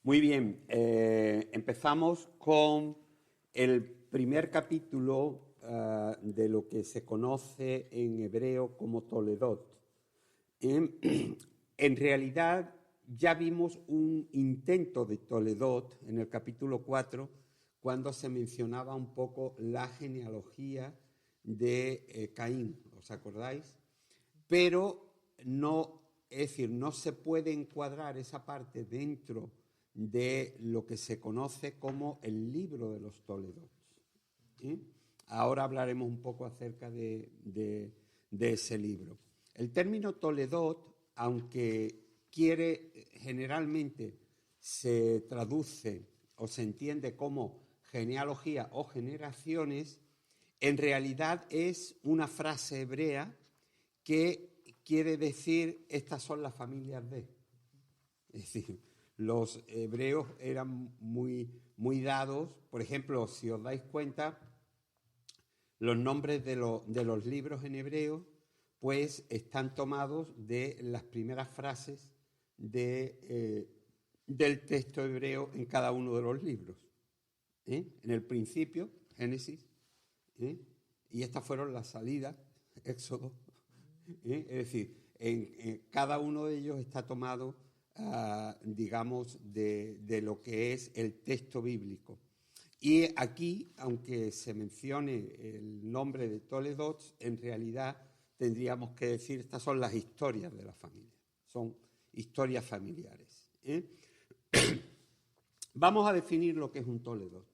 Muy bien, empezamos con el primer capítulo de lo que se conoce en hebreo como Toledot. En realidad ya vimos un intento de Toledot en el capítulo 4 cuando se mencionaba un poco la genealogía de Caín, ¿os acordáis? Pero no, es decir, no se puede encuadrar esa parte dentro de lo que se conoce como el libro de los Toledot. ¿Eh? Ahora hablaremos un poco acerca de ese libro. El término Toledot, aunque generalmente se traduce o se entiende como genealogía o generaciones, en realidad es una frase hebrea que quiere decir estas son las familias de. Es decir, los hebreos eran muy dados. Por ejemplo, si os dais cuenta, los nombres de los libros en hebreo pues están tomados de las primeras frases del texto hebreo en cada uno de los libros. En el principio, Génesis, y estas fueron las salidas, Éxodo. Es decir, en cada uno de ellos está tomado, digamos, de lo que es el texto bíblico. Y aquí, aunque se mencione el nombre de Toledot, en realidad tendríamos que decir estas son las historias de la familia, son historias familiares. Vamos a definir lo que es un Toledot.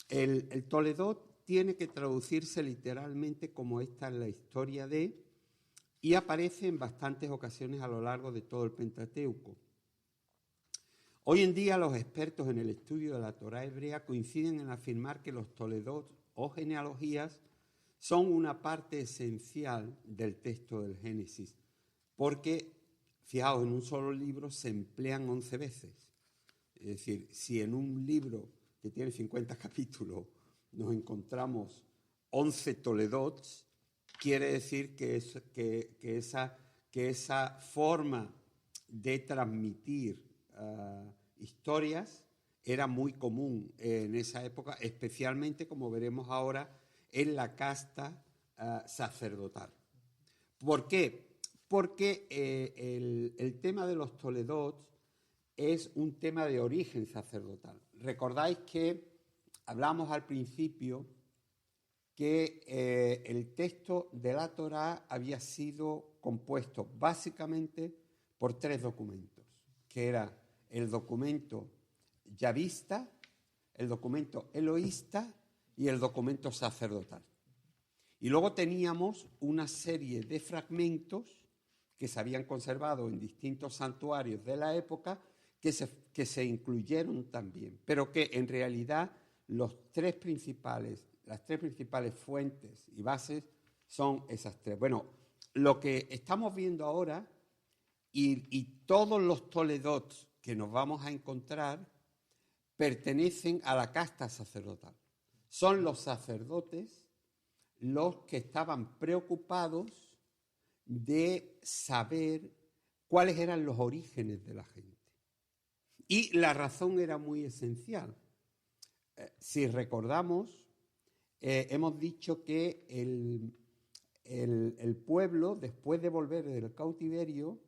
El Toledot tiene que traducirse literalmente como esta es la historia de, y aparece en bastantes ocasiones a lo largo de todo el Pentateuco. Hoy en día los expertos en el estudio de la Torá hebrea coinciden en afirmar que los Toledot o genealogías son una parte esencial del texto del Génesis, porque, fijaos, en un solo libro se emplean 11 veces. Es decir, si en un libro que tiene 50 capítulos nos encontramos 11 Toledots, quiere decir que esa forma de transmitir historias era muy común en esa época, especialmente, como veremos ahora, en la casta sacerdotal. ¿Por qué? Porque el tema de los Toledot es un tema de origen sacerdotal. Recordáis que hablamos al principio que el texto de la Torá había sido compuesto básicamente por 3 documentos, que era el documento yavista, el documento eloísta y el documento sacerdotal. Y luego teníamos una serie de fragmentos que se habían conservado en distintos santuarios de la época que se incluyeron también, pero que en realidad las tres principales fuentes y bases son esas 3. Bueno, lo que estamos viendo ahora y todos los Toledot que nos vamos a encontrar pertenecen a la casta sacerdotal. Son los sacerdotes los que estaban preocupados de saber cuáles eran los orígenes de la gente. Y la razón era muy esencial. Si recordamos, hemos dicho que el pueblo, después de volver del cautiverio,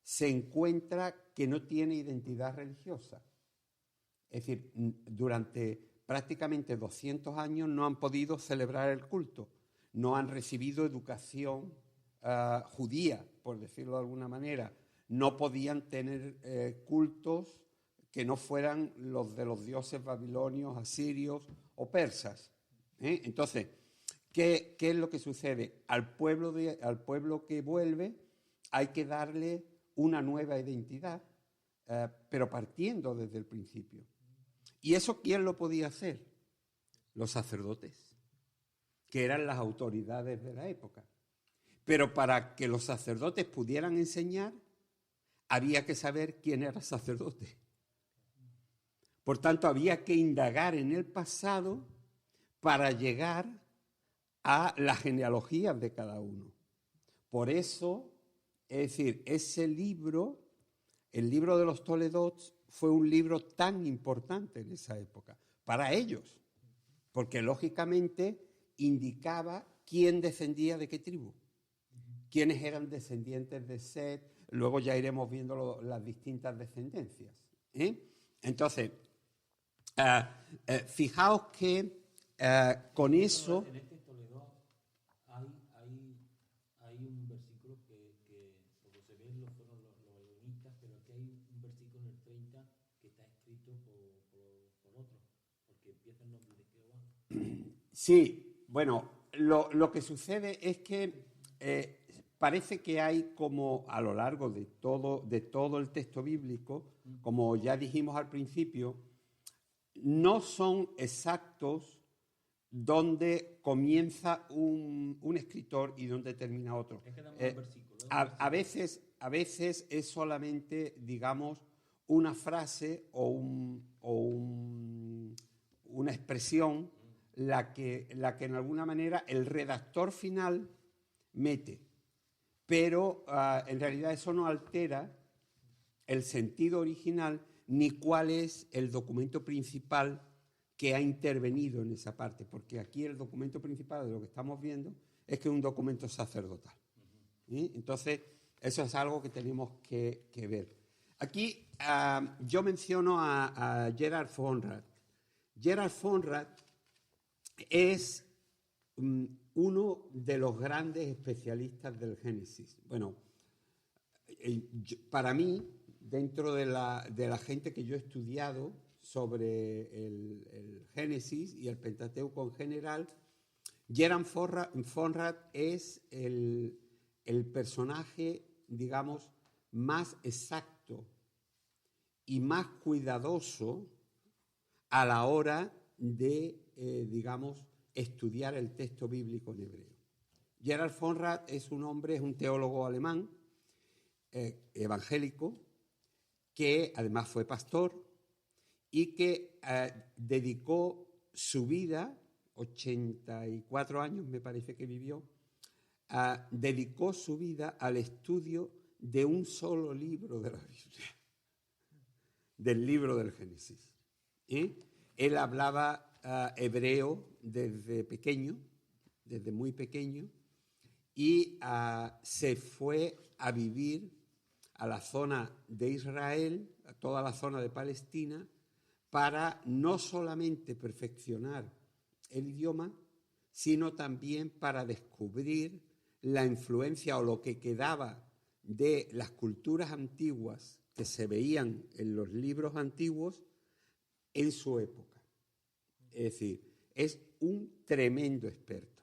se encuentra que no tiene identidad religiosa. Es decir, durante prácticamente 200 años no han podido celebrar el culto, no han recibido educación judía, por decirlo de alguna manera, no podían tener cultos que no fueran los de los dioses babilonios, asirios o persas. Entonces, ¿qué es lo que sucede? Al pueblo que vuelve hay que darle una nueva identidad, pero partiendo desde el principio. ¿Y eso quién lo podía hacer? Los sacerdotes, que eran las autoridades de la época. Pero para que los sacerdotes pudieran enseñar, había que saber quién era sacerdote. Por tanto, había que indagar en el pasado para llegar a las genealogías de cada uno. Por eso, es decir, ese libro, el libro de los Toledot, fue un libro tan importante en esa época? Para ellos, porque lógicamente indicaba quién descendía de qué tribu, quiénes eran descendientes de Set. Luego ya iremos viendo las distintas descendencias. Entonces, fijaos que con eso... En este Toledo hay un versículo que por lo se ve fueron los edomitas, pero aquí hay un versículo en el 30 que está escrito por otro, porque empieza el nombre de Jehová. Sí, bueno, lo que sucede es que parece que hay como a lo largo de todo el texto bíblico, como ya dijimos al principio, no son exactos donde comienza un escritor y donde termina otro. Es que damos un versículo. A veces es solamente, digamos, una frase o una expresión la que en alguna manera el redactor final mete. Pero en realidad eso no altera el sentido original ni cuál es el documento principal que ha intervenido en esa parte, porque aquí el documento principal de lo que estamos viendo es que es un documento sacerdotal. Entonces, eso es algo que tenemos que ver. Aquí yo menciono a Gerhard von Rad. Gerhard von Rad es uno de los grandes especialistas del Génesis. Bueno, para mí, dentro de la gente que yo he estudiado sobre el Génesis y el Pentateuco en general, Gerhard von Rad es el personaje, digamos, más exacto y más cuidadoso a la hora de, digamos, estudiar el texto bíblico en hebreo. Gerhard von Rad es un teólogo alemán, evangélico, que además fue pastor y que dedicó su vida, 84 años me parece que vivió, dedicó su vida al estudio de un solo libro de la Biblia, del libro del Génesis. Él hablaba hebreo desde pequeño, desde muy pequeño, y se fue a vivir a la zona de Israel, a toda la zona de Palestina, para no solamente perfeccionar el idioma, sino también para descubrir la influencia o lo que quedaba de las culturas antiguas que se veían en los libros antiguos en su época. Es decir, es un tremendo experto.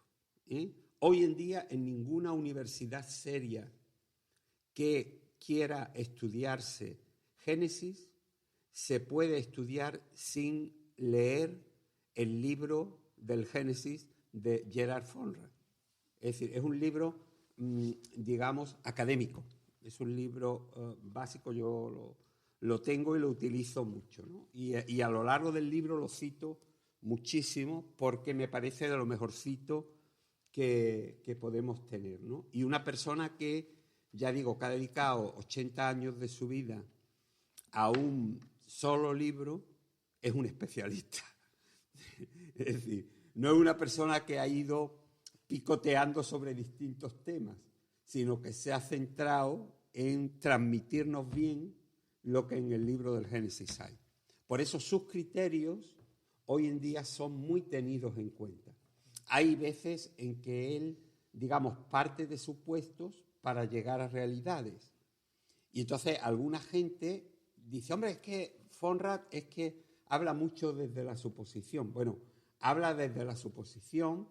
Hoy en día en ninguna universidad seria que quiera estudiarse Génesis se puede estudiar sin leer el libro del Génesis de Gerhard von Rad. Es decir, es un libro, digamos, académico. Es un libro básico, yo lo tengo y lo utilizo mucho, ¿no? Y a lo largo del libro lo cito muchísimo porque me parece de lo mejorcito que podemos tener, ¿no? Y una persona que, ya digo, que ha dedicado 80 años de su vida a un solo libro, es un especialista. Es decir, no es una persona que ha ido picoteando sobre distintos temas, sino que se ha centrado en transmitirnos bien lo que en el libro del Génesis hay. Por eso sus criterios hoy en día son muy tenidos en cuenta. Hay veces en que él, digamos, parte de supuestos para llegar a realidades. Y entonces alguna gente dice, hombre, es que von Rad es que habla mucho desde la suposición. Bueno, habla desde la suposición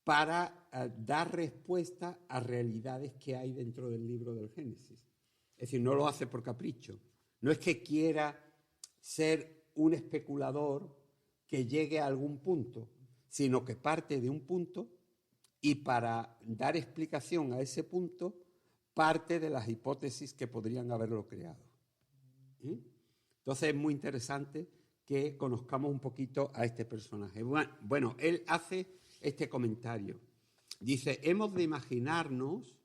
para dar respuesta a realidades que hay dentro del libro del Génesis. Es decir, no lo hace por capricho. No es que quiera ser un especulador que llegue a algún punto, sino que parte de un punto y para dar explicación a ese punto parte de las hipótesis que podrían haberlo creado. Entonces es muy interesante que conozcamos un poquito a este personaje. Bueno, él hace este comentario. Dice, hemos de imaginarnos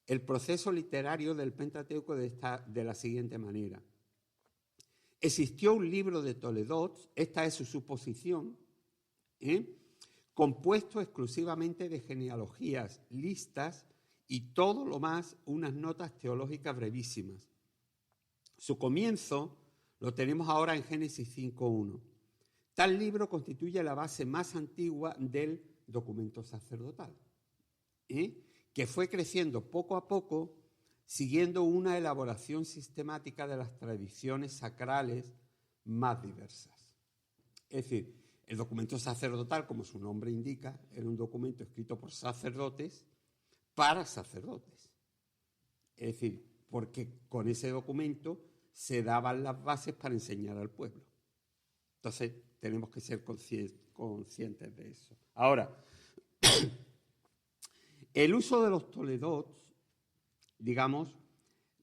el proceso literario del Pentateuco de la siguiente manera. existió un libro de Toledot, esta es su suposición, compuesto exclusivamente de genealogías, listas y todo lo más unas notas teológicas brevísimas. Su comienzo lo tenemos ahora en Génesis 5.1. Tal libro constituye la base más antigua del documento sacerdotal, que fue creciendo poco a poco siguiendo una elaboración sistemática de las tradiciones sacrales más diversas. Es decir, el documento sacerdotal, como su nombre indica, era un documento escrito por sacerdotes para sacerdotes. Es decir, porque con ese documento se daban las bases para enseñar al pueblo. Entonces, tenemos que ser conscientes de eso. Ahora, el uso de los Toledot, digamos,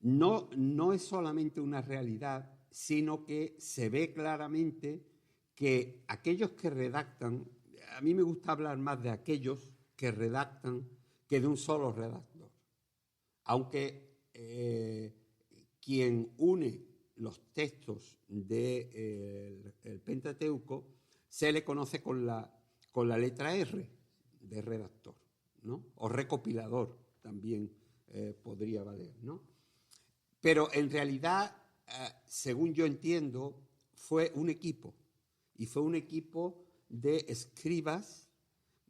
no es solamente una realidad, sino que se ve claramente que aquellos que redactan, a mí me gusta hablar más de aquellos que redactan que de un solo redactor. Aunque quien une los textos del Pentateuco se le conoce con la letra R de redactor, ¿no? O recopilador también podría valer, ¿no? Pero en realidad, según yo entiendo, fue un equipo, y fue un equipo de escribas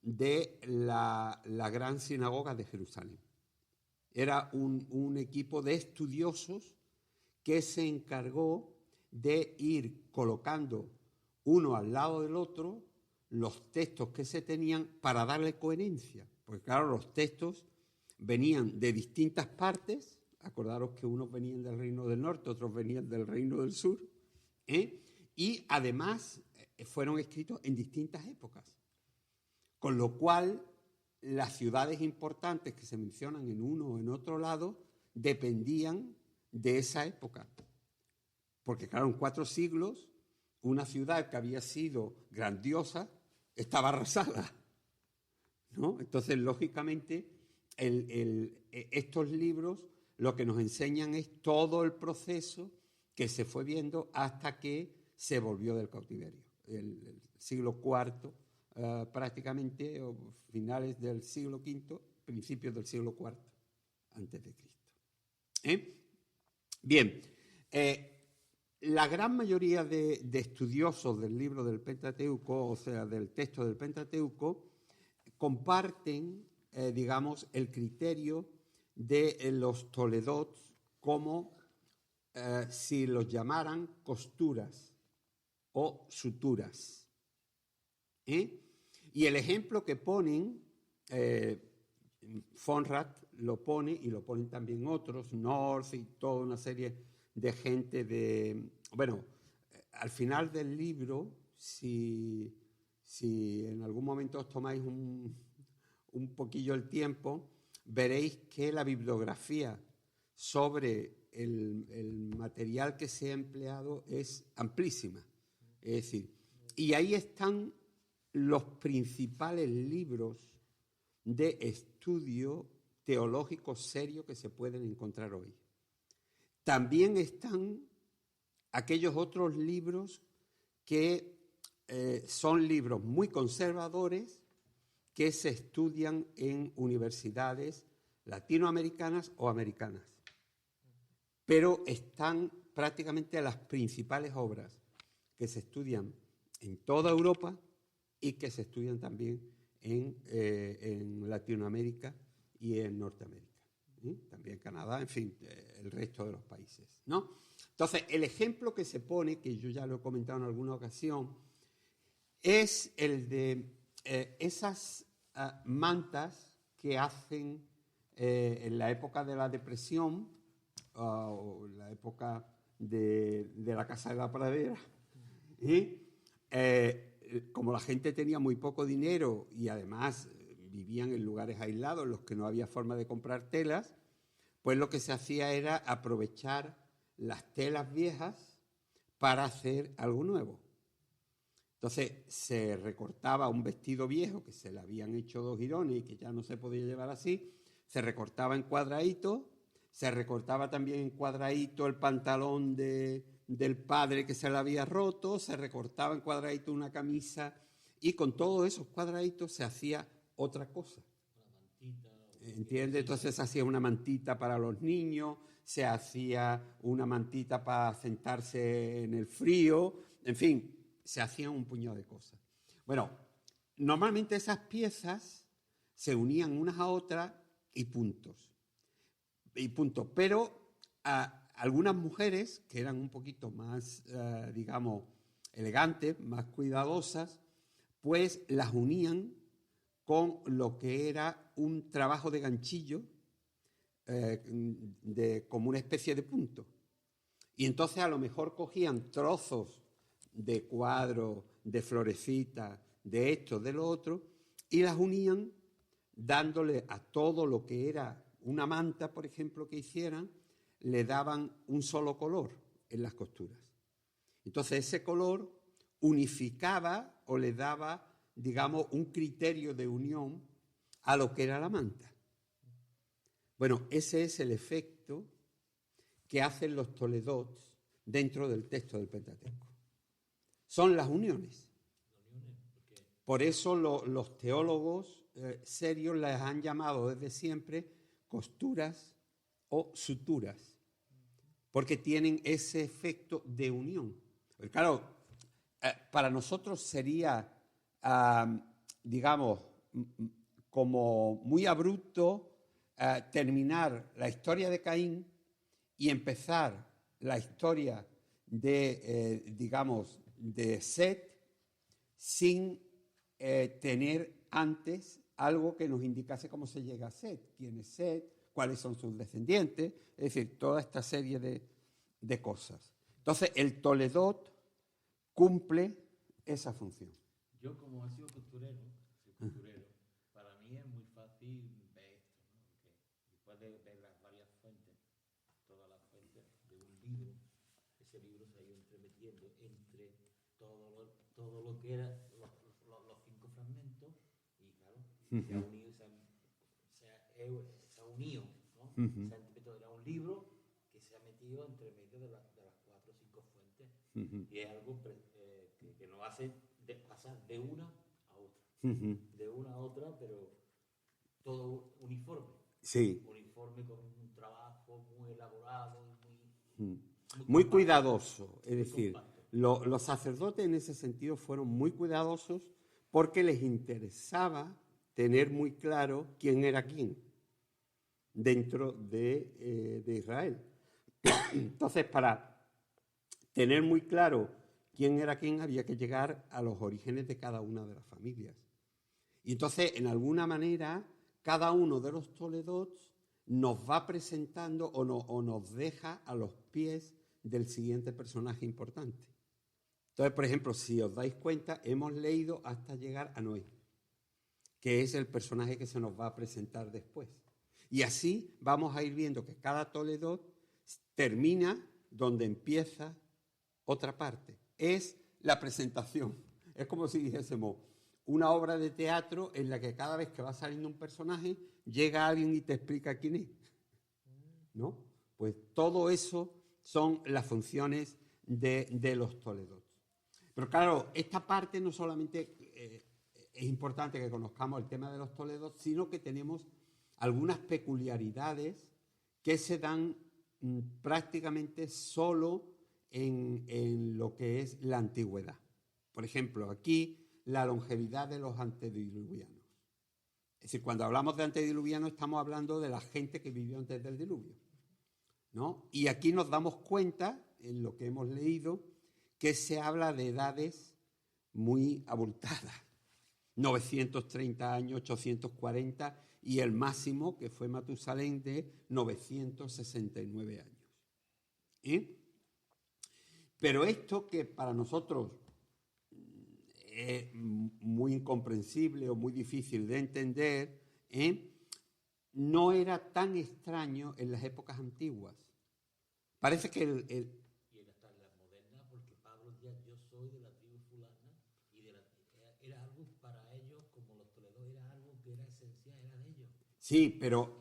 de la gran sinagoga de Jerusalén. Era un equipo de estudiosos que se encargó de ir colocando uno al lado del otro los textos que se tenían para darle coherencia. Porque claro, los textos venían de distintas partes, acordaros que unos venían del Reino del Norte, otros venían del Reino del Sur, y además fueron escritos en distintas épocas. Con lo cual, las ciudades importantes que se mencionan en uno o en otro lado dependían de esa época. Porque claro, en 4 siglos, una ciudad que había sido grandiosa estaba arrasada, ¿no? Entonces, lógicamente, estos libros lo que nos enseñan es todo el proceso que se fue viendo hasta que se volvió del cautiverio. El siglo IV, prácticamente, o finales del siglo V, principios del siglo IV, antes de Cristo. Bien, la gran mayoría de estudiosos del libro del Pentateuco, o sea, del texto del Pentateuco, comparten, digamos, el criterio de los Toledot como si los llamaran costuras o suturas. Y el ejemplo que ponen, Fonrad lo pone, y lo ponen también otros, North y toda una serie de gente de... Bueno, al final del libro, si en algún momento os tomáis un poquillo el tiempo, veréis que la bibliografía sobre el material que se ha empleado es amplísima. Es decir, y ahí están los principales libros de estudio teológico serio que se pueden encontrar hoy. También están aquellos otros libros que son libros muy conservadores que se estudian en universidades latinoamericanas o americanas. Pero están prácticamente las principales obras que se estudian en toda Europa y que se estudian también en Latinoamérica y en Norteamérica. También Canadá, en fin, el resto de los países, ¿no? Entonces, el ejemplo que se pone, que yo ya lo he comentado en alguna ocasión, es el de esas mantas que hacen en la época de la depresión o la época de la Casa de la Pradera. Como la gente tenía muy poco dinero y además vivían en lugares aislados en los que no había forma de comprar telas, pues lo que se hacía era aprovechar las telas viejas para hacer algo nuevo. Entonces se recortaba un vestido viejo que se le habían hecho 2 jirones y que ya no se podía llevar así, se recortaba en cuadraditos, se recortaba también en cuadradito el pantalón de del padre que se le había roto, se recortaba en cuadraditos una camisa y con todos esos cuadraditos se hacía otra cosa. ¿Entiendes? Entonces se hacía una mantita para los niños, se hacía una mantita para sentarse en el frío, en fin, se hacían un puñado de cosas. Bueno, normalmente esas piezas se unían unas a otras y puntos. Pero algunas mujeres que eran un poquito más, digamos, elegantes, más cuidadosas, pues las unían con lo que era un trabajo de ganchillo, como una especie de punto. Y entonces a lo mejor cogían trozos de cuadro, de florecita, de esto, de lo otro, y las unían dándole a todo lo que era una manta, por ejemplo, que hicieran, le daban un solo color en las costuras. Entonces ese color unificaba o le daba, digamos, un criterio de unión a lo que era la manta. Bueno, ese es el efecto que hacen los toledots dentro del texto del Pentateuco. Son las uniones. Por eso los teólogos serios las han llamado desde siempre costuras o suturas, porque tienen ese efecto de unión. Porque claro, para nosotros sería, digamos, como muy abrupto terminar la historia de Caín y empezar la historia de, digamos, de Set sin tener antes algo que nos indicase cómo se llega a Set, quién es Set, cuáles son sus descendientes, es decir, toda esta serie de cosas. Entonces, el Toledot cumple esa función. Yo, como he sido costurero, para mí es muy fácil ver esto, ¿no? Porque después de ver las varias fuentes, todas las fuentes de un libro, ese libro se ha ido entremetiendo entre todo lo que eran los 5 fragmentos y, claro, se ha unido, se ha unido, ¿no? Se ha interpretado, era un libro que se ha metido entre medio de las 4 o 5 fuentes y es algo que nos hace pasar de una a otra, de una a otra, pero todo uniforme. Sí. Uniforme con un trabajo muy elaborado y muy cuidadoso. Es decir, los sacerdotes en ese sentido fueron muy cuidadosos porque les interesaba tener muy claro quién era quién dentro de Israel. Entonces, para tener muy claro quién era quién, había que llegar a los orígenes de cada una de las familias. Y entonces, en alguna manera, cada uno de los Toledots nos va presentando o nos deja a los pies del siguiente personaje importante. Entonces, por ejemplo, si os dais cuenta, hemos leído hasta llegar a Noé, que es el personaje que se nos va a presentar después. Y así vamos a ir viendo que cada Toledot termina donde empieza otra parte. Es la presentación. Es como si dijésemos una obra de teatro en la que cada vez que va saliendo un personaje, llega alguien y te explica quién es, ¿no? Pues todo eso son las funciones de los Toledots. Pero claro, esta parte no solamente es importante que conozcamos el tema de los Toledots, sino que tenemos algunas peculiaridades que se dan prácticamente solo en lo que es la antigüedad. Por ejemplo, aquí la longevidad de los antediluvianos. Es decir, cuando hablamos de antediluvianos estamos hablando de la gente que vivió antes del diluvio, ¿no? Y aquí nos damos cuenta, en lo que hemos leído, que se habla de edades muy abultadas. 930 años, 840 y el máximo, que fue Matusalén, de 969 años. Pero esto que para nosotros es muy incomprensible o muy difícil de entender, no era tan extraño en las épocas antiguas. Parece que y hasta en las modernas, porque Pablo decía, yo soy de la tribu fulana, y era algo para ellos, como los Toledos, era algo que era esencial, era de ellos. Sí, pero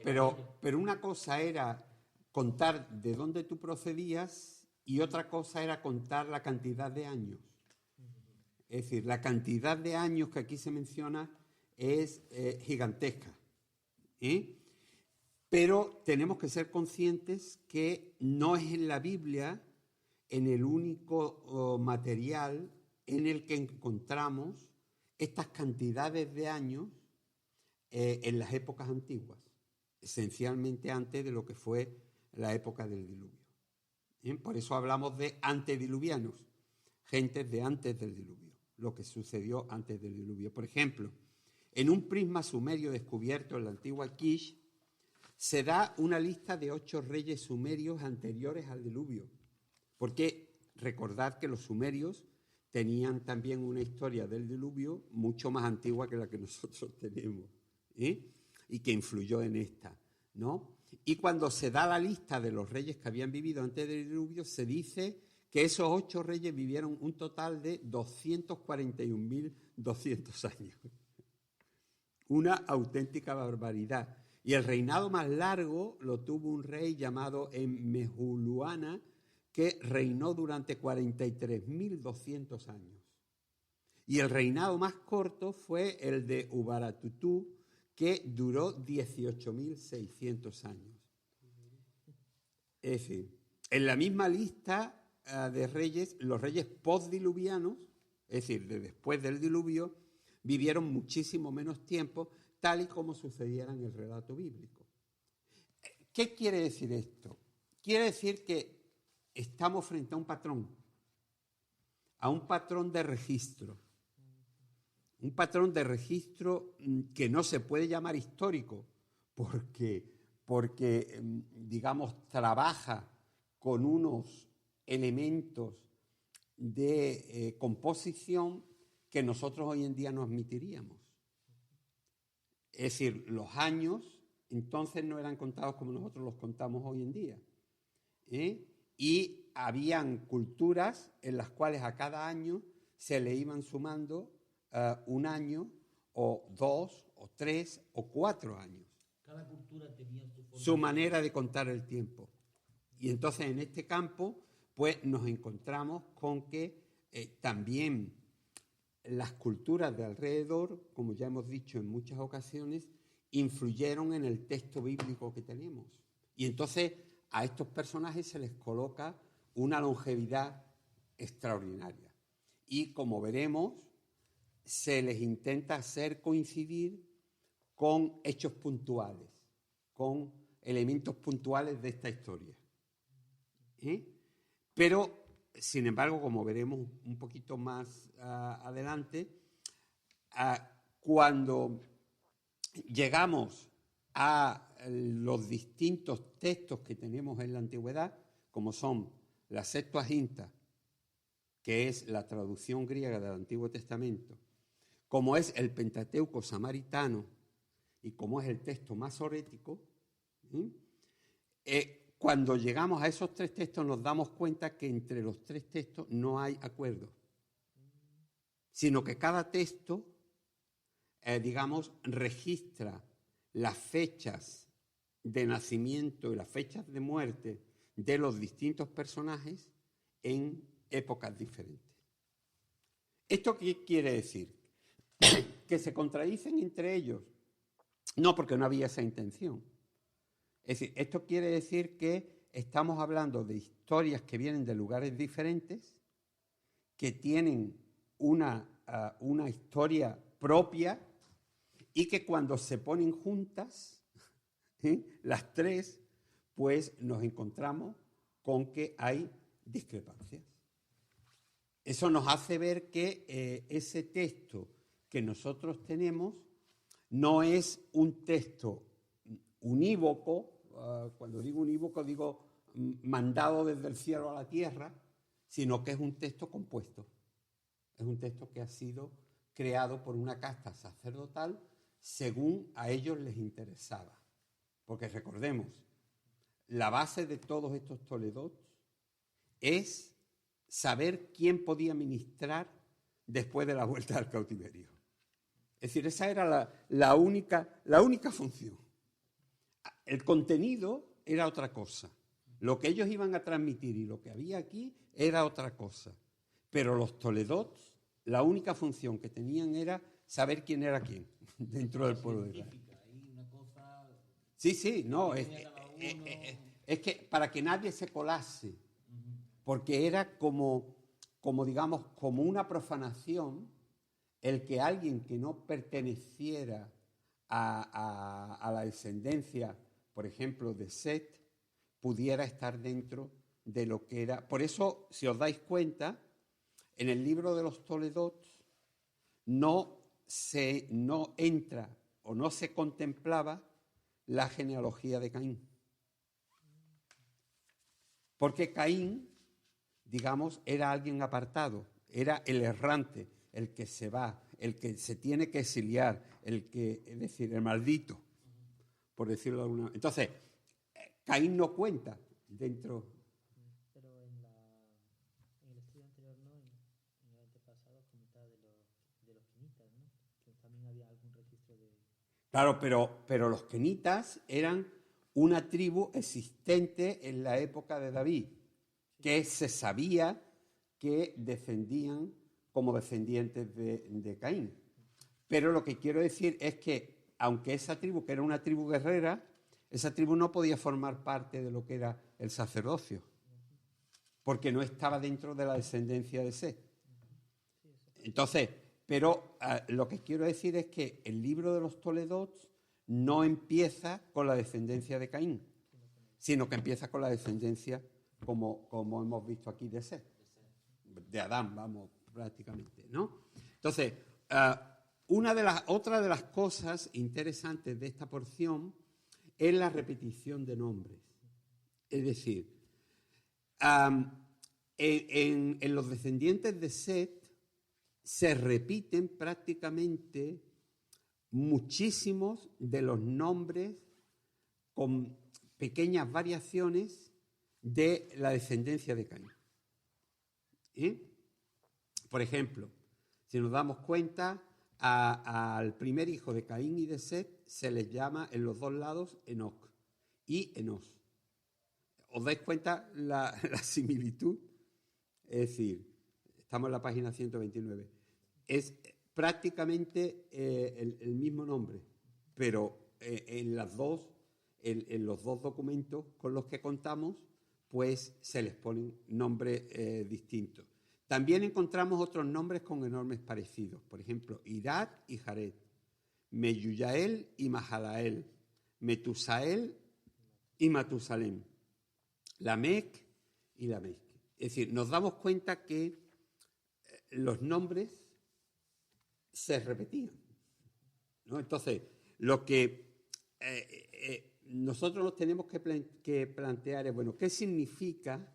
una cosa era contar de dónde tú procedías y otra cosa era contar la cantidad de años. Es decir, la cantidad de años que aquí se menciona es gigantesca. Pero tenemos que ser conscientes que no es en la Biblia en el único material en el que encontramos estas cantidades de años en las épocas antiguas, esencialmente antes de lo que fue la época del diluvio. Por eso hablamos de antediluvianos, gentes de antes del diluvio, lo que sucedió antes del diluvio. Por ejemplo, en un prisma sumerio descubierto en la antigua Kish, se da una lista de 8 reyes sumerios anteriores al diluvio, porque recordad que los sumerios tenían también una historia del diluvio mucho más antigua que la que nosotros tenemos, y que influyó en esta, ¿no? Y cuando se da la lista de los reyes que habían vivido antes del diluvio, se dice que esos 8 reyes vivieron un total de 241.200 años. Una auténtica barbaridad. Y el reinado más largo lo tuvo un rey llamado Mehuluana, que reinó durante 43.200 años. Y el reinado más corto fue el de Ubaratutu, que duró 18.600 años. Es decir, en la misma lista de reyes, los reyes postdiluvianos, es decir, de después del diluvio, vivieron muchísimo menos tiempo, tal y como sucediera en el relato bíblico. ¿Qué quiere decir esto? Quiere decir que estamos frente a un patrón de registro. Un patrón de registro que no se puede llamar histórico porque digamos, trabaja con unos elementos de composición que nosotros hoy en día no admitiríamos. Es decir, los años entonces no eran contados como nosotros los contamos hoy en día. Y habían culturas en las cuales a cada año se le iban sumando un año o 2 o 3 o 4 años. Cada cultura tenía su manera de contar el tiempo. Y entonces en este campo pues nos encontramos con que también las culturas de alrededor, como ya hemos dicho en muchas ocasiones, influyeron en el texto bíblico que tenemos. Y entonces a estos personajes se les coloca una longevidad extraordinaria. Y como veremos, se les intenta hacer coincidir con hechos puntuales, con elementos puntuales de esta historia. Pero, sin embargo, como veremos un poquito más adelante, cuando llegamos a los distintos textos que tenemos en la antigüedad, como son la Septuaginta, que es la traducción griega del Antiguo Testamento, como es el Pentateuco samaritano y como es el texto masorético, cuando llegamos a esos 3 textos nos damos cuenta que entre los 3 textos no hay acuerdo, sino que cada texto, digamos, registra las fechas de nacimiento y las fechas de muerte de los distintos personajes en épocas diferentes. ¿Esto qué quiere decir? ¿Que se contradicen entre ellos? No, porque no había esa intención. Es decir, esto quiere decir que estamos hablando de historias que vienen de lugares diferentes, que tienen una historia propia y que cuando se ponen juntas, las 3, pues nos encontramos con que hay discrepancias. Eso nos hace ver que ese texto que nosotros tenemos no es un texto unívoco. Cuando digo unívoco digo mandado desde el cielo a la tierra, sino que es un texto compuesto. Es un texto que ha sido creado por una casta sacerdotal según a ellos les interesaba. Porque recordemos, la base de todos estos toledot es saber quién podía ministrar después de la vuelta al cautiverio. Es decir, esa era la única función. El contenido era otra cosa, Lo que ellos iban a transmitir y lo que había aquí era otra cosa. Pero los toledots, la única función que tenían era saber quién era quién dentro del pueblo de Israel. Sí, no, es que para que nadie se colase, porque era como digamos, como una profanación el que alguien que no perteneciera a la descendencia, por ejemplo, de Set, pudiera estar dentro de lo que era. Por eso, si os dais cuenta, en el libro de los Toledots no entra o no se contemplaba la genealogía de Caín. Porque Caín, digamos, era alguien apartado, era el errante, el que se va, el que se tiene que exiliar, es decir, el maldito, por decirlo de alguna manera. Entonces, Caín no cuenta dentro. Pero en el estudio anterior, ¿no? En el antepasado comentaba de los quenitas, ¿no? Que también había algún registro de... Claro, pero los quenitas eran una tribu existente en la época de David, que se sabía que descendían como descendientes de Caín. Pero lo que quiero decir es que, aunque esa tribu, que era una tribu guerrera, esa tribu no podía formar parte de lo que era el sacerdocio, porque no estaba dentro de la descendencia de Set. Entonces, pero lo que quiero decir es que el libro de los Toledots no empieza con la descendencia de Caín, sino que empieza con la descendencia, como hemos visto aquí, de Set, de Adán, vamos, prácticamente, ¿no? Entonces, otra de las cosas interesantes de esta porción es la repetición de nombres. Es decir, en los descendientes de Set se repiten prácticamente muchísimos de los nombres con pequeñas variaciones de la descendencia de Caín. Por ejemplo, si nos damos cuenta, al primer hijo de Caín y de Set se les llama en los dos lados Enoc y Enos. ¿Os dais cuenta la similitud? Es decir, estamos en la página 129. Es prácticamente el mismo nombre, pero en los dos documentos con los que contamos, pues se les ponen nombres distintos. También encontramos otros nombres con enormes parecidos. Por ejemplo, Irad y Jared, Meyuyael y Mahalael, Metusael y Matusalem, Lamec y Lamec. Es decir, nos damos cuenta que los nombres se repetían, ¿no? Entonces, lo que nosotros nos tenemos que plantear es, bueno, ¿qué significa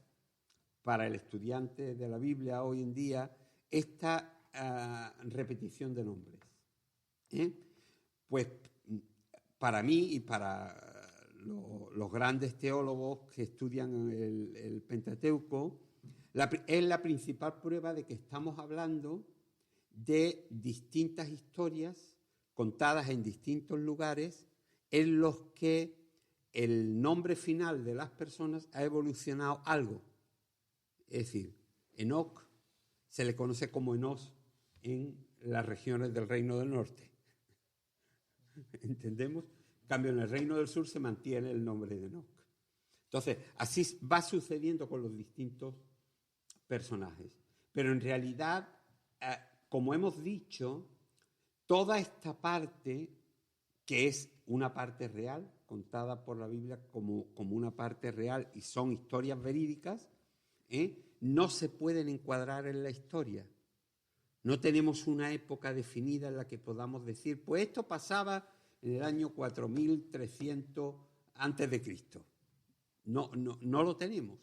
para el estudiante de la Biblia hoy en día esta repetición de nombres? Pues para mí y para los grandes teólogos que estudian el Pentateuco, es la principal prueba de que estamos hablando de distintas historias contadas en distintos lugares en los que el nombre final de las personas ha evolucionado algo. Es decir, Enoc se le conoce como Enos en las regiones del Reino del Norte. ¿Entendemos? En cambio, en el Reino del Sur se mantiene el nombre de Enoc. Entonces, así va sucediendo con los distintos personajes. Pero en realidad, como hemos dicho, toda esta parte, que es una parte real, contada por la Biblia como una parte real y son historias verídicas, no se pueden encuadrar en la historia. No tenemos una época definida en la que podamos decir, pues esto pasaba en el año 4300 antes de Cristo. No lo tenemos.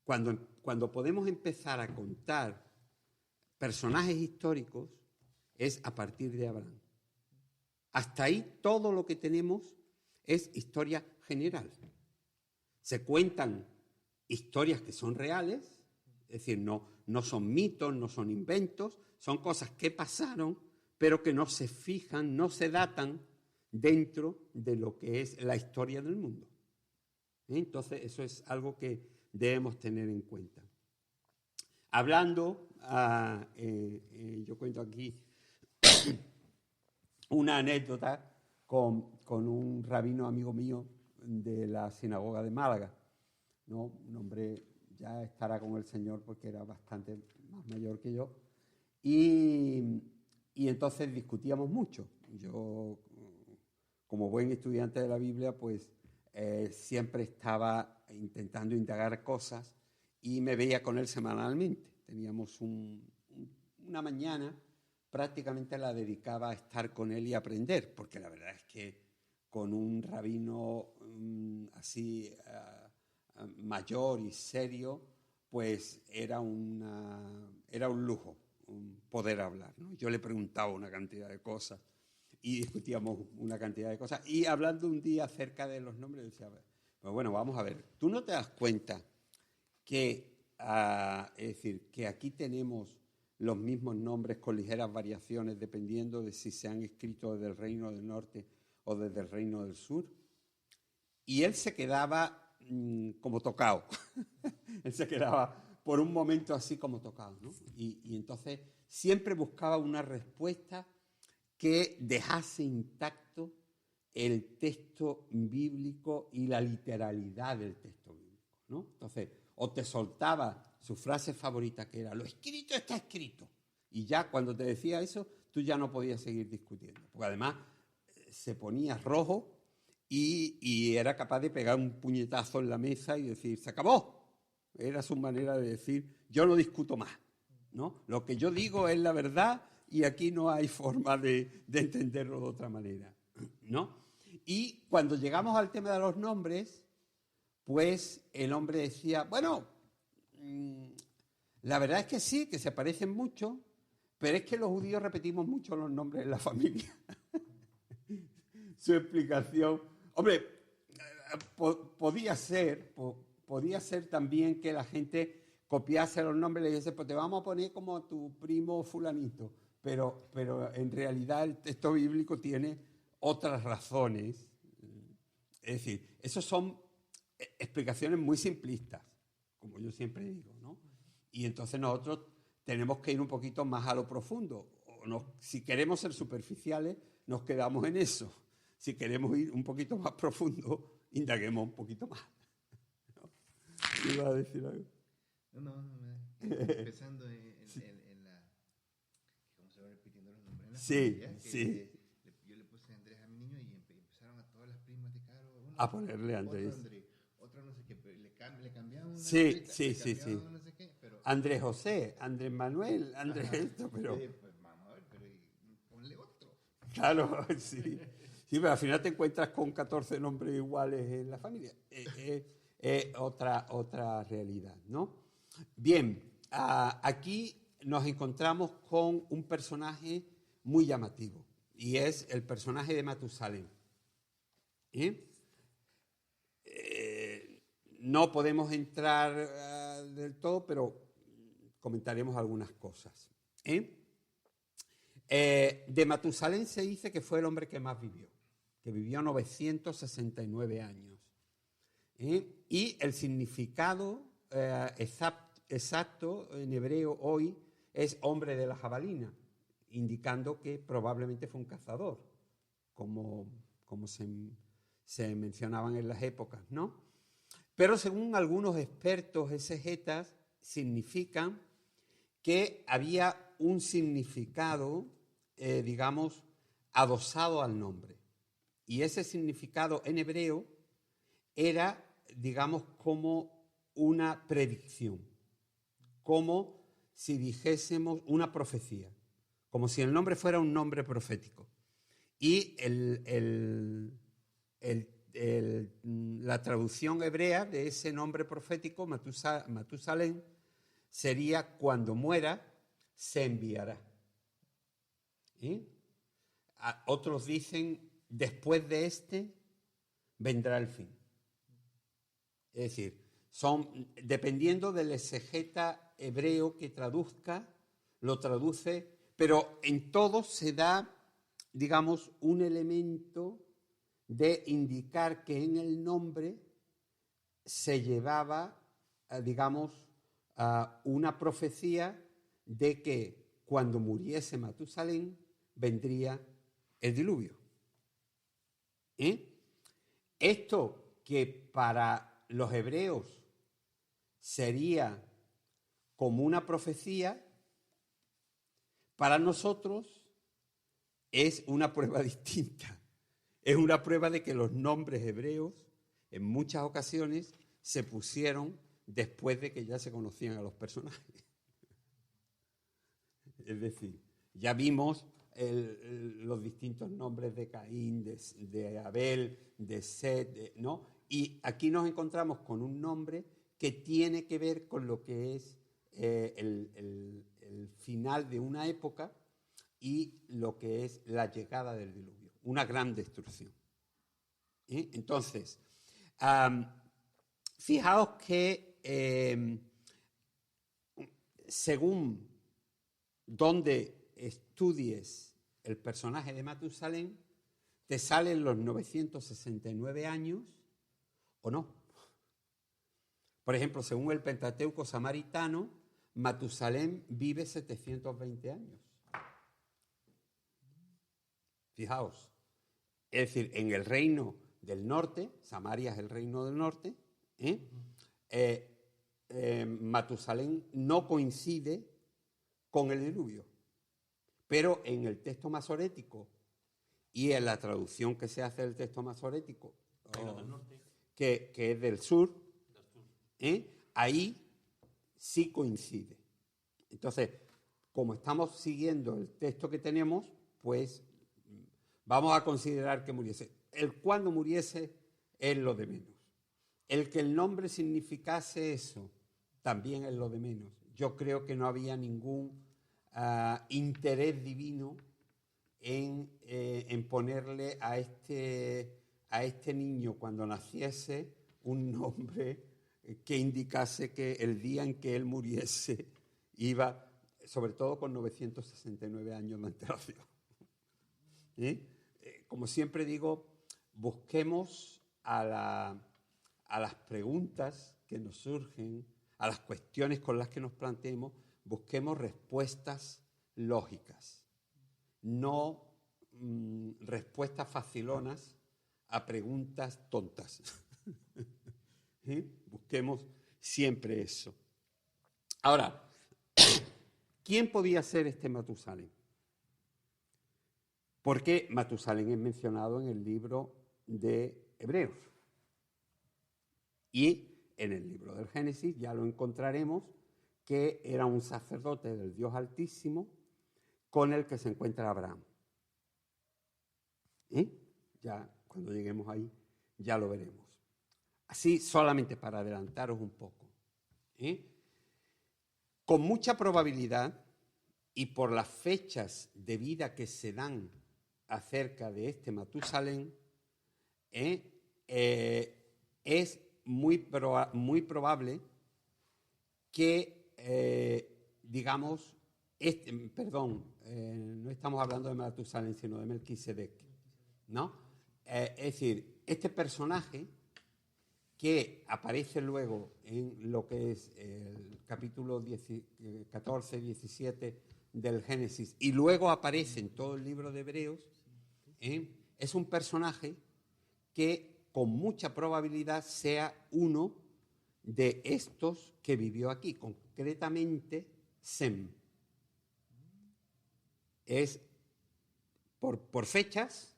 Cuando podemos empezar a contar personajes históricos es a partir de Abraham. Hasta ahí todo lo que tenemos es historia general. Se cuentan historias que son reales, es decir, no son mitos, no son inventos, son cosas que pasaron, pero que no se fijan, no se datan dentro de lo que es la historia del mundo. Entonces, eso es algo que debemos tener en cuenta. Hablando, yo cuento aquí una anécdota con un rabino amigo mío de la sinagoga de Málaga, ¿no? Un hombre ya estará con el Señor porque era bastante más mayor que yo, y entonces discutíamos mucho. Yo, como buen estudiante de la Biblia, pues siempre estaba intentando indagar cosas y me veía con él semanalmente. Teníamos una mañana, prácticamente la dedicaba a estar con él y aprender, porque la verdad es que con un rabino así mayor y serio, pues era un lujo poder hablar, ¿no? Yo le preguntaba una cantidad de cosas y discutíamos una cantidad de cosas. Y hablando un día acerca de los nombres, decía, pues bueno, vamos a ver, ¿tú no te das cuenta que, es decir, que aquí tenemos los mismos nombres con ligeras variaciones dependiendo de si se han escrito desde el Reino del Norte o desde el Reino del Sur? Y él se quedaba como tocado. Él se quedaba por un momento así como tocado, ¿no? Y entonces siempre buscaba una respuesta que dejase intacto el texto bíblico y la literalidad del texto bíblico, ¿no? Entonces, o te soltaba su frase favorita, que era, lo escrito está escrito. Y ya cuando te decía eso, tú ya no podías seguir discutiendo. Porque además se ponía rojo y era capaz de pegar un puñetazo en la mesa y decir, se acabó. Era su manera de decir, yo no discuto más, ¿no? Lo que yo digo es la verdad y aquí no hay forma de entenderlo de otra manera, ¿no? Y cuando llegamos al tema de los nombres, pues el hombre decía, bueno, la verdad es que sí, que se parecen mucho, pero es que los judíos repetimos mucho los nombres en la familia. Su explicación, hombre, podía ser también que la gente copiase los nombres y le dijese, pues te vamos a poner como tu primo fulanito, pero en realidad el texto bíblico tiene otras razones. Es decir, esas son explicaciones muy simplistas, como yo siempre digo, ¿no? Y entonces nosotros tenemos que ir un poquito más a lo profundo. Si queremos ser superficiales, nos quedamos en eso. Si queremos ir un poquito más profundo, indaguemos un poquito más. ¿No? ¿Iba a decir algo? No, empezando en la... ¿Cómo se va repitiendo los nombres? En la familia, sí. Yo le puse Andrés a mi niño y empezaron a todas las primas de Caro. A ponerle Andrés. Otro no sé qué, le cambiaban una sí. no sé qué, pero... Andrés José, Andrés Manuel, Andrés esto, pero... Pues vamos a ver, pero ponle otro. Claro, sí. Sí, pero al final te encuentras con 14 nombres iguales en la familia. Otra realidad, ¿no? Bien, aquí nos encontramos con un personaje muy llamativo y es el personaje de Matusalén. No podemos entrar del todo, pero comentaremos algunas cosas. De Matusalén se dice que fue el hombre que más vivió, que vivió 969 años. Y el significado exacto en hebreo hoy es hombre de la jabalina, indicando que probablemente fue un cazador, como se mencionaban en las épocas, ¿no? Pero según algunos expertos exegetas, significan que había un significado, digamos, adosado al nombre. Y ese significado en hebreo era, digamos, como una predicción, como si dijésemos una profecía, como si el nombre fuera un nombre profético. Y la traducción hebrea de ese nombre profético, Matusalén, sería cuando muera, se enviará. Otros dicen, después de este, vendrá el fin. Es decir, dependiendo del exegeta hebreo que traduzca, lo traduce, pero en todo se da, digamos, un elemento de indicar que en el nombre se llevaba, digamos, una profecía de que cuando muriese Matusalén vendría el diluvio. Esto que para los hebreos sería como una profecía, para nosotros es una prueba distinta. Es una prueba de que los nombres hebreos en muchas ocasiones se pusieron después de que ya se conocían a los personajes. Es decir, ya vimos los distintos nombres de Caín, de Abel, de Set, ¿no? Y aquí nos encontramos con un nombre que tiene que ver con lo que es el final de una época y lo que es la llegada del diluvio, una gran destrucción. Entonces, fijaos que según donde estudies el personaje de Matusalén, te salen los 969 años o no. Por ejemplo, según el Pentateuco samaritano, Matusalén vive 720 años. Fijaos, es decir, en el reino del norte, Samaria es el reino del norte, Matusalén no coincide con el diluvio, pero en el texto masorético y en la traducción que se hace del texto masorético, que es del sur, ahí sí coincide. Entonces, como estamos siguiendo el texto que tenemos, pues vamos a considerar que muriese. El cuándo muriese es lo de menos. El que el nombre significase eso también es lo de menos. Yo creo que no había ningún interés divino en ponerle a este niño cuando naciese un nombre que indicase que el día en que él muriese iba, sobre todo con 969 años de antelación. Como siempre digo, busquemos a las preguntas que nos surgen, a las cuestiones con las que nos planteemos, busquemos respuestas lógicas, no respuestas facilonas a preguntas tontas. Busquemos siempre eso. Ahora, ¿quién podía ser este Matusalén? Porque Matusalén es mencionado en el libro de Hebreos. Y en el libro del Génesis ya lo encontraremos, que era un sacerdote del Dios Altísimo con el que se encuentra Abraham. Ya cuando lleguemos ahí ya lo veremos. Así solamente para adelantaros un poco. Con mucha probabilidad y por las fechas de vida que se dan acerca de este Matusalén, es muy probable que, digamos, no estamos hablando de Matusalén, sino de Melquisedec, ¿no? Es decir, este personaje que aparece luego en lo que es el capítulo 14, 17 del Génesis y luego aparece en todo el libro de Hebreos, es un personaje que con mucha probabilidad sea uno de estos que vivió aquí, concretamente Sem. Es, por fechas,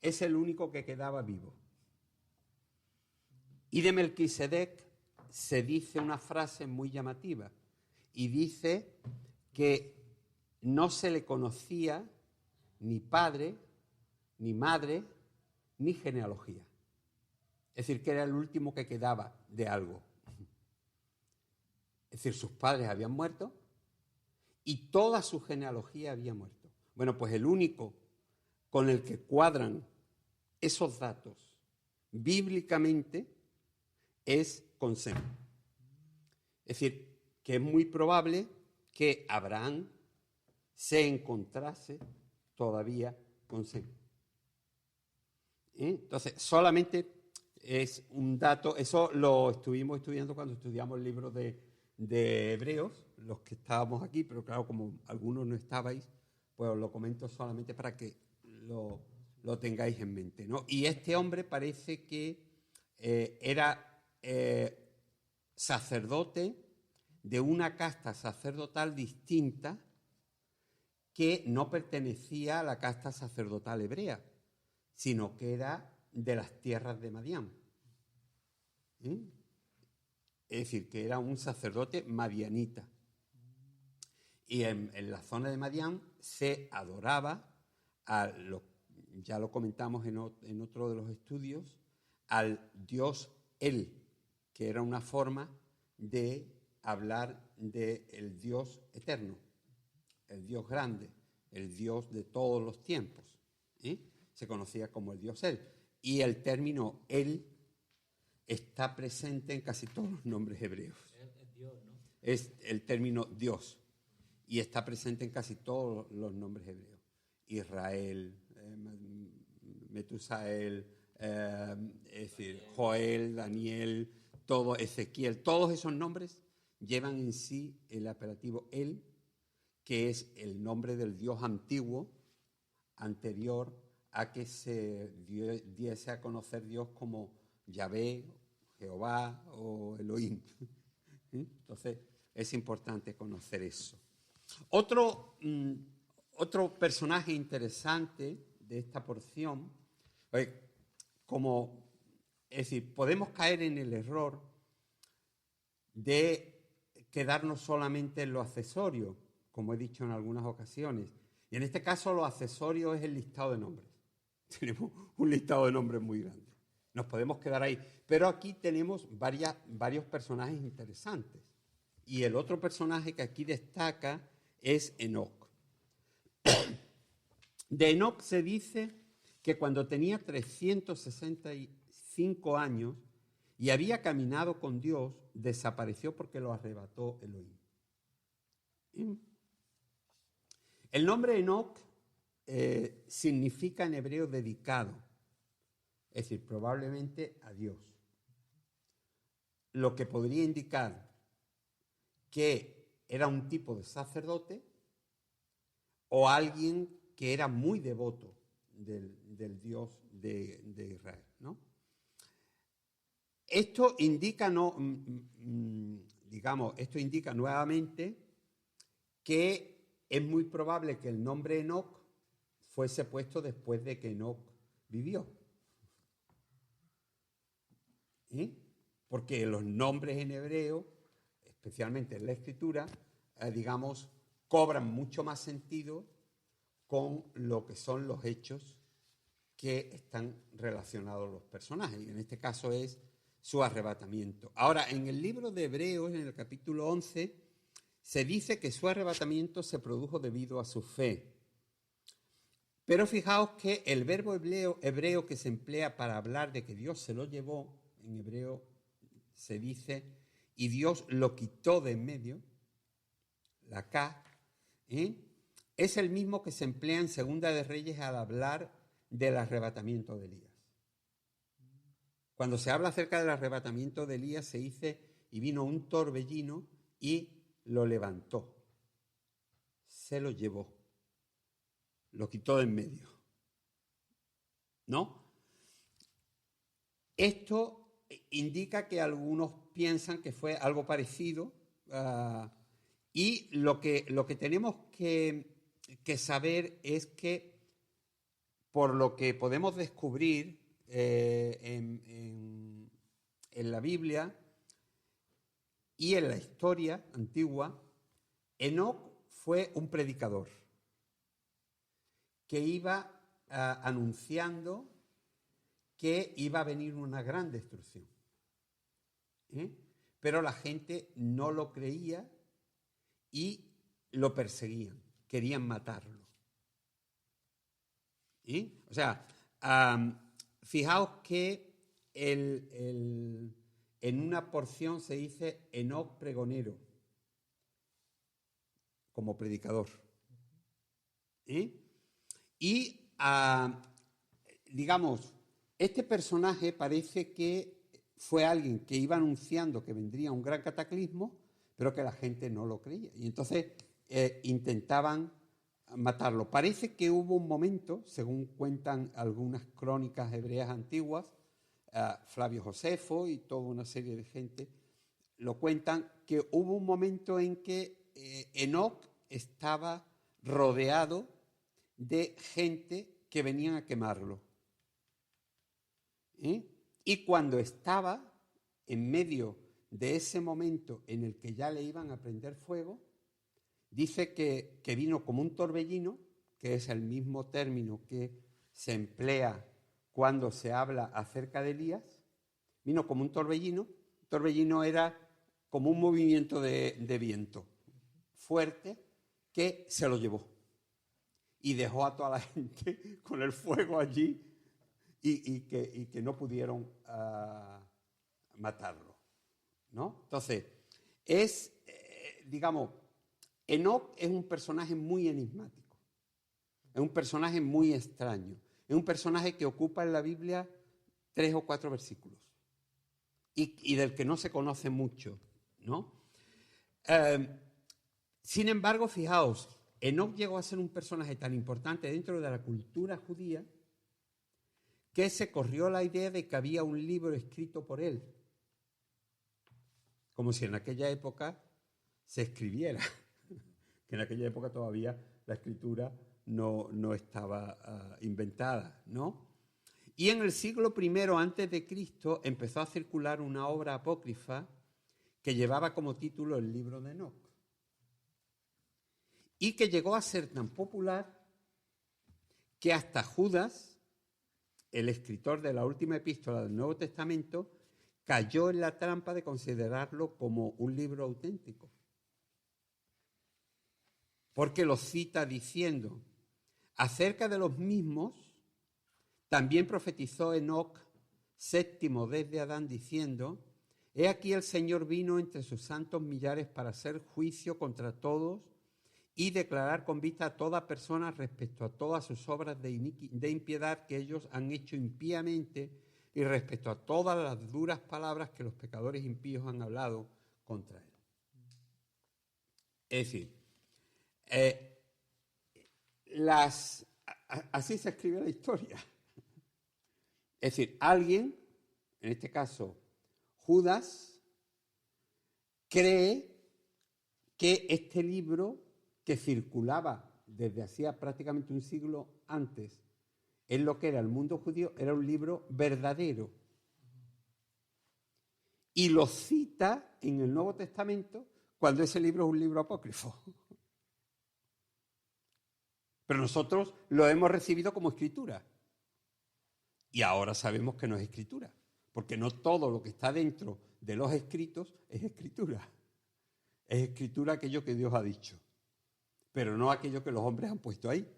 es el único que quedaba vivo. Y de Melquisedec se dice una frase muy llamativa y dice que no se le conocía ni padre, ni madre, ni genealogía. Es decir, que era el último que quedaba de algo. Es decir, sus padres habían muerto y toda su genealogía había muerto. Bueno, pues el único con el que cuadran esos datos bíblicamente es con Sem. Es decir, que es muy probable que Abraham se encontrase todavía con Sem. Entonces, solamente es un dato, eso lo estuvimos estudiando cuando estudiamos el libro de Hebreos, los que estábamos aquí, pero claro, como algunos no estabais, pues os lo comento solamente para que lo tengáis en mente, ¿no? Y este hombre parece que era sacerdote de una casta sacerdotal distinta que no pertenecía a la casta sacerdotal hebrea, sino que era de las tierras de Madián. Es decir, que era un sacerdote madianita. Y en la zona de Madián se adoraba, ya lo comentamos en otro de los estudios, al dios El, que era una forma de hablar del Dios eterno, el Dios grande, el Dios de todos los tiempos. Se conocía como el Dios El. Y el término El está presente en casi todos los nombres hebreos. Es Dios, ¿no? Es el término Dios. Y está presente en casi todos los nombres hebreos. Israel, Metusael, es decir, Joel, Daniel, todo, Ezequiel, todos esos nombres llevan en sí el apelativo El, que es el nombre del Dios antiguo, anterior a que se diese a conocer Dios como Yahvé, Jehová o Elohim. Entonces, es importante conocer eso. Otro personaje interesante de esta porción, es decir, podemos caer en el error de quedarnos solamente en lo accesorio, como he dicho en algunas ocasiones. Y en este caso lo accesorio es el listado de nombres. Tenemos un listado de nombres muy grande. Nos podemos quedar ahí. Pero aquí tenemos varios personajes interesantes. Y el otro personaje que aquí destaca es Enoc. De Enoc se dice que cuando tenía 365 años y había caminado con Dios, desapareció porque lo arrebató Elohim. El nombre Enoc significa en hebreo dedicado, es decir, probablemente a Dios. Lo que podría indicar que era un tipo de sacerdote o alguien que era muy devoto del Dios de Israel, ¿no? Esto indica, esto indica nuevamente que es muy probable que el nombre Enoc fuese puesto después de que Enoc vivió. Porque los nombres en hebreo, especialmente en la escritura, cobran mucho más sentido con lo que son los hechos que están relacionados a los personajes. Y en este caso es su arrebatamiento. Ahora, en el libro de Hebreos, en el capítulo 11, se dice que su arrebatamiento se produjo debido a su fe. Pero fijaos que el verbo hebreo que se emplea para hablar de que Dios se lo llevó, en hebreo se dice, y Dios lo quitó de en medio, la K, es el mismo que se emplea en Segunda de Reyes al hablar del arrebatamiento de Elías. Cuando se habla acerca del arrebatamiento de Elías se dice, y vino un torbellino y lo levantó, se lo llevó, lo quitó de en medio. ¿No? Esto indica que algunos piensan que fue algo parecido y lo que tenemos que saber es que por lo que podemos descubrir en la Biblia y en la historia antigua, Enoc fue un predicador que iba anunciando que iba a venir una gran destrucción. Pero la gente no lo creía y lo perseguían, querían matarlo. O sea, fijaos que en una porción se dice Enoc pregonero, como predicador. Y, Este personaje parece que fue alguien que iba anunciando que vendría un gran cataclismo, pero que la gente no lo creía. Y entonces intentaban matarlo. Parece que hubo un momento, según cuentan algunas crónicas hebreas antiguas, Flavio Josefo y toda una serie de gente lo cuentan, que hubo un momento en que Enoc estaba rodeado de gente que venían a quemarlo. Y cuando estaba en medio de ese momento en el que ya le iban a prender fuego, dice que vino como un torbellino, que es el mismo término que se emplea cuando se habla acerca de Elías. Vino como un torbellino. Torbellino era como un movimiento de viento fuerte que se lo llevó y dejó a toda la gente con el fuego allí y que no pudieron matarlo, ¿no? Entonces, digamos, Enoc es un personaje muy enigmático, es un personaje muy extraño, es un personaje que ocupa en la Biblia 3 o 4 versículos y del que no se conoce mucho, ¿no? Sin embargo, fijaos, Enoc llegó a ser un personaje tan importante dentro de la cultura judía que se corrió la idea de que había un libro escrito por él, como si en aquella época se escribiera, que en aquella época todavía la escritura no estaba inventada, ¿no? Y en el siglo I antes de Cristo empezó a circular una obra apócrifa que llevaba como título el libro de Enoc y que llegó a ser tan popular que hasta Judas, el escritor de la última epístola del Nuevo Testamento, cayó en la trampa de considerarlo como un libro auténtico. Porque lo cita diciendo, acerca de los mismos, también profetizó Enoc, séptimo desde Adán, diciendo, he aquí el Señor vino entre sus santos millares para hacer juicio contra todos y declarar con vista a toda persona respecto a todas sus obras de impiedad que ellos han hecho impíamente y respecto a todas las duras palabras que los pecadores impíos han hablado contra él. Es decir, así se escribe la historia. Es decir, alguien, en este caso Judas, cree que este libro que circulaba desde hacía prácticamente un siglo antes en lo que era el mundo judío era un libro verdadero. Y lo cita en el Nuevo Testamento cuando ese libro es un libro apócrifo. Pero nosotros lo hemos recibido como escritura. Y ahora sabemos que no es escritura, porque no todo lo que está dentro de los escritos es escritura. Es escritura aquello que Dios ha dicho, pero no aquello que los hombres han puesto ahí.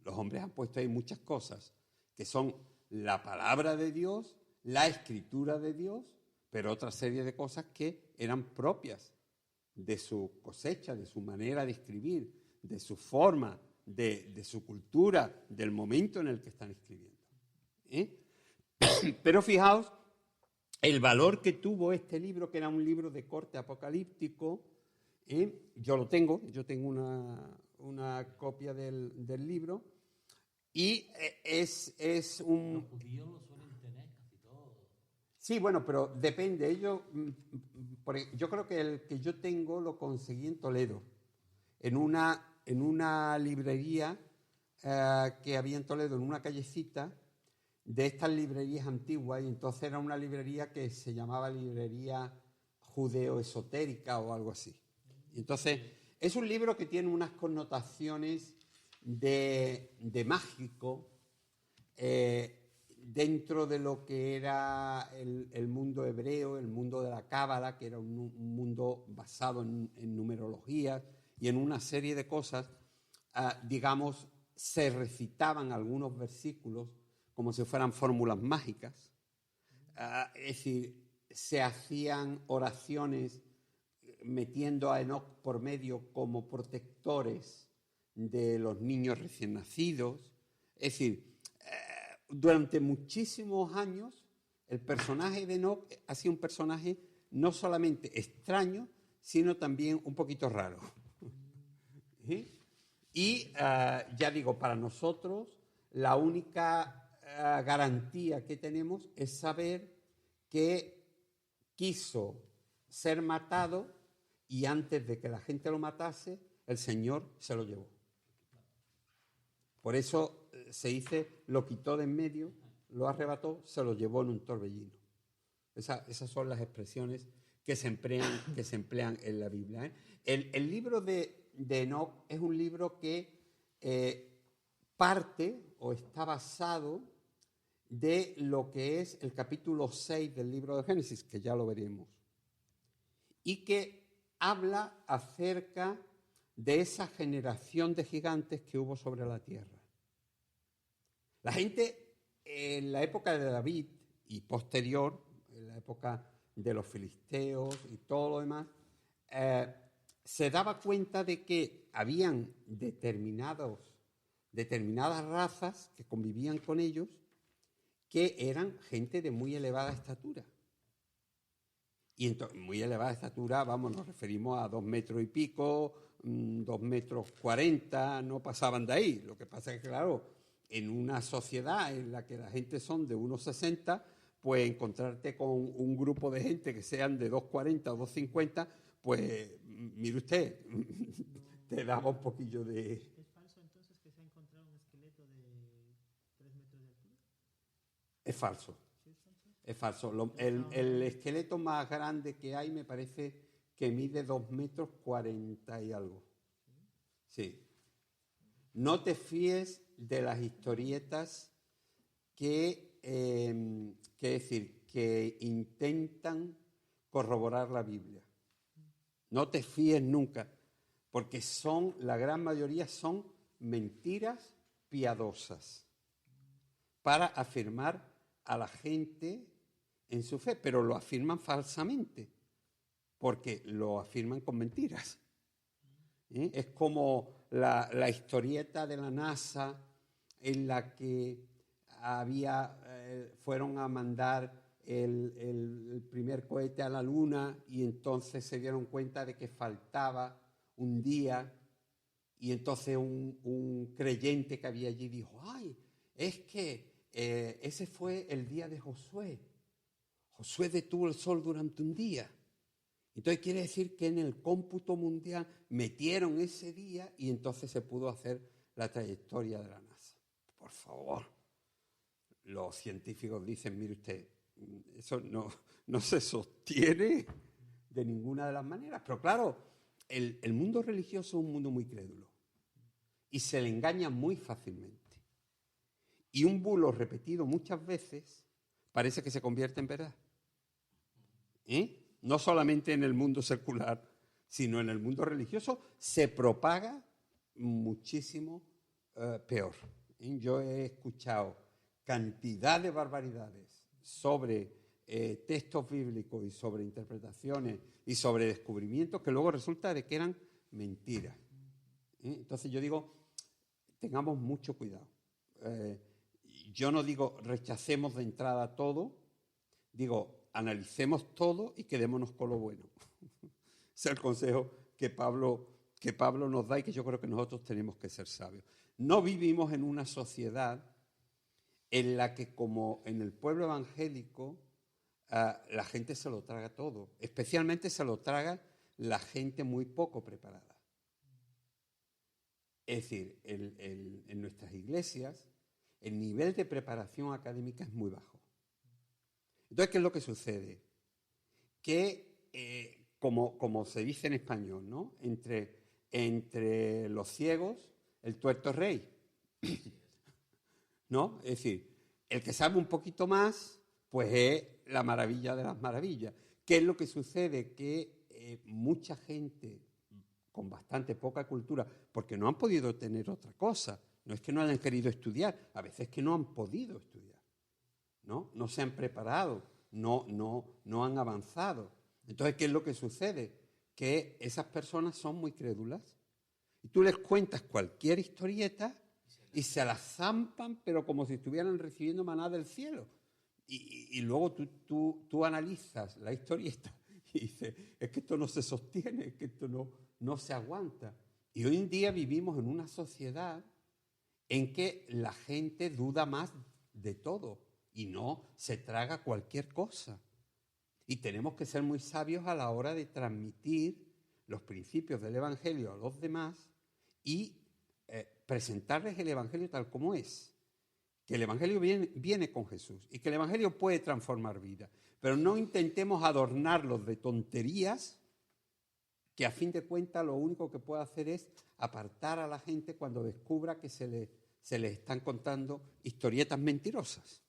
Los hombres han puesto ahí muchas cosas que son la palabra de Dios, la escritura de Dios, pero otra serie de cosas que eran propias de su cosecha, de su manera de escribir, de su forma, de su cultura, del momento en el que están escribiendo. Pero fijaos el valor que tuvo este libro, que era un libro de corte apocalíptico. Yo tengo una copia del libro y es un... Los judíos lo suelen tener casi todo. Sí, bueno, pero depende. Yo creo que el que yo tengo lo conseguí en Toledo, en una librería que había en Toledo, en una callecita de estas librerías antiguas, y entonces era una librería que se llamaba librería judeo-esotérica o algo así. Y entonces es un libro que tiene unas connotaciones de mágico dentro de lo que era el mundo hebreo, el mundo de la cábala, que era un mundo basado en numerologías y en una serie de cosas. Digamos, se recitaban algunos versículos como si fueran fórmulas mágicas. Es decir, se hacían oraciones metiendo a Enoc por medio como protectores de los niños recién nacidos. Es decir, durante muchísimos años el personaje de Enoc ha sido un personaje no solamente extraño, sino también un poquito raro. ¿Sí? Y ya digo, para nosotros la única garantía que tenemos es saber que quiso ser matado y antes de que la gente lo matase, el Señor se lo llevó. Por eso se dice, lo quitó de en medio, lo arrebató, se lo llevó en un torbellino. Esas son las expresiones que se emplean en la Biblia. El libro de Enoc es un libro que parte o está basado de lo que es el capítulo 6 del libro de Génesis, que ya lo veremos, y que habla acerca de esa generación de gigantes que hubo sobre la tierra. La gente en la época de David y posterior, en la época de los filisteos y todo lo demás, se daba cuenta de que habían determinadas razas que convivían con ellos que eran gente de muy elevada estatura. Y muy elevada estatura, vamos, nos referimos a 2 metros y pico, 2 metros 40, no pasaban de ahí. Lo que pasa es que, claro, en una sociedad en la que la gente son de 1,60, pues encontrarte con un grupo de gente que sean de 2,40 o 2,50, pues, mire usted, te daba un poquillo de... ¿Es falso entonces que se ha encontrado un esqueleto de 3 metros de altura? Es falso. ¿Sí es falso? Es falso. El esqueleto más grande que hay me parece que mide 2 metros 40 y algo. Sí. No te fíes de las historietas que intentan corroborar la Biblia. No te fíes nunca, porque la gran mayoría son mentiras piadosas para afirmar a la gente en su fe, pero lo afirman falsamente, porque lo afirman con mentiras. Es como la historieta de la NASA en la que fueron a mandar el primer cohete a la Luna y entonces se dieron cuenta de que faltaba un día y entonces un creyente que había allí dijo, ¡ay! Es que ese fue el día de Josué. Josué detuvo el sol durante un día. Entonces quiere decir que en el cómputo mundial metieron ese día y entonces se pudo hacer la trayectoria de la NASA. Por favor. Los científicos dicen, mire usted, eso no se sostiene de ninguna de las maneras. Pero claro, el mundo religioso es un mundo muy crédulo y se le engaña muy fácilmente. Y un bulo repetido muchas veces parece que se convierte en verdad. No solamente en el mundo secular, sino en el mundo religioso, se propaga muchísimo peor. Yo he escuchado cantidad de barbaridades sobre textos bíblicos y sobre interpretaciones y sobre descubrimientos que luego resulta de que eran mentiras. Entonces yo digo, tengamos mucho cuidado. Yo no digo rechacemos de entrada todo, digo analicemos todo y quedémonos con lo bueno. Ese es el consejo que Pablo nos da y que yo creo que nosotros tenemos que ser sabios. No vivimos en una sociedad en la que, como en el pueblo evangélico, la gente se lo traga todo. Especialmente se lo traga la gente muy poco preparada. Es decir, en nuestras iglesias el nivel de preparación académica es muy bajo. Entonces, ¿qué es lo que sucede? Que, como se dice en español, ¿no? Entre los ciegos, el tuerto es rey. ¿No? Es decir, el que sabe un poquito más, pues es la maravilla de las maravillas. ¿Qué es lo que sucede? Que mucha gente con bastante poca cultura, porque no han podido tener otra cosa, no es que no hayan querido estudiar, a veces es que no han podido estudiar, ¿no? No se han preparado, no han avanzado. Entonces, ¿qué es lo que sucede? Que esas personas son muy crédulas y tú les cuentas cualquier historieta y se las zampan, pero como si estuvieran recibiendo maná del cielo. Y luego tú analizas la historieta y dices, es que esto no se sostiene, es que esto no se aguanta. Y hoy en día vivimos en una sociedad en que la gente duda más de todo y no se traga cualquier cosa. Y tenemos que ser muy sabios a la hora de transmitir los principios del Evangelio a los demás y presentarles el Evangelio tal como es. Que el Evangelio viene con Jesús y que el Evangelio puede transformar vidas. Pero no intentemos adornarlos de tonterías que a fin de cuentas lo único que puede hacer es apartar a la gente cuando descubra que se les están contando historietas mentirosas.